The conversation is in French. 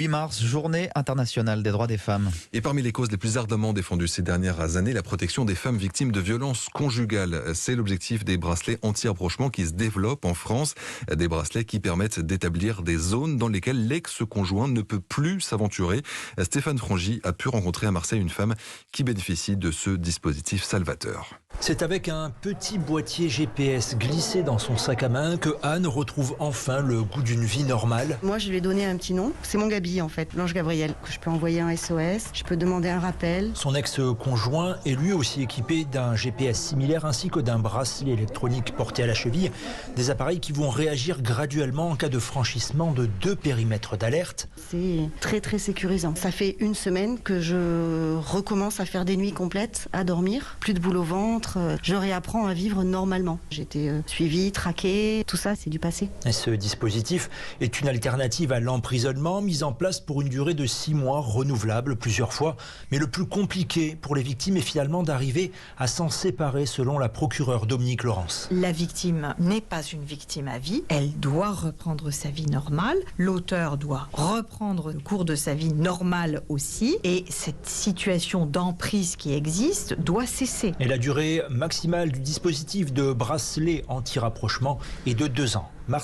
8 mars, journée internationale des droits des femmes. Et parmi les causes les plus ardemment défendues ces dernières années, la protection des femmes victimes de violences conjugales. C'est l'objectif des bracelets anti-rapprochement qui se développent en France. Des bracelets qui permettent d'établir des zones dans lesquelles l'ex-conjoint ne peut plus s'aventurer. Stéphane Frangy a pu rencontrer à Marseille une femme qui bénéficie de ce dispositif salvateur. C'est avec un petit boîtier GPS glissé dans son sac à main que Anne retrouve enfin le goût d'une vie normale. Moi, je lui ai donné un petit nom. C'est mon Gabi, en fait, Blanche Gabrielle. Je peux envoyer un SOS, je peux demander un rappel. Son ex-conjoint est lui aussi équipé d'un GPS similaire ainsi que d'un bracelet électronique porté à la cheville. Des appareils qui vont réagir graduellement en cas de franchissement de 2 périmètres d'alerte. C'est très, très sécurisant. Ça fait 1 semaine que je recommence à faire des nuits complètes, à dormir. Plus de boule au ventre. Je réapprends à vivre normalement. J'étais suivie, traquée, tout ça, c'est du passé. Et ce dispositif est une alternative à l'emprisonnement, mise en place pour une durée de 6 mois, renouvelable plusieurs fois. Mais le plus compliqué pour les victimes est finalement d'arriver à s'en séparer, selon la procureure Dominique Laurence. La victime n'est pas une victime à vie. Elle doit reprendre sa vie normale. L'auteur doit reprendre le cours de sa vie normale aussi. Et cette situation d'emprise qui existe doit cesser. Et la durée maximale du dispositif de bracelet anti-rapprochement est de 2 ans.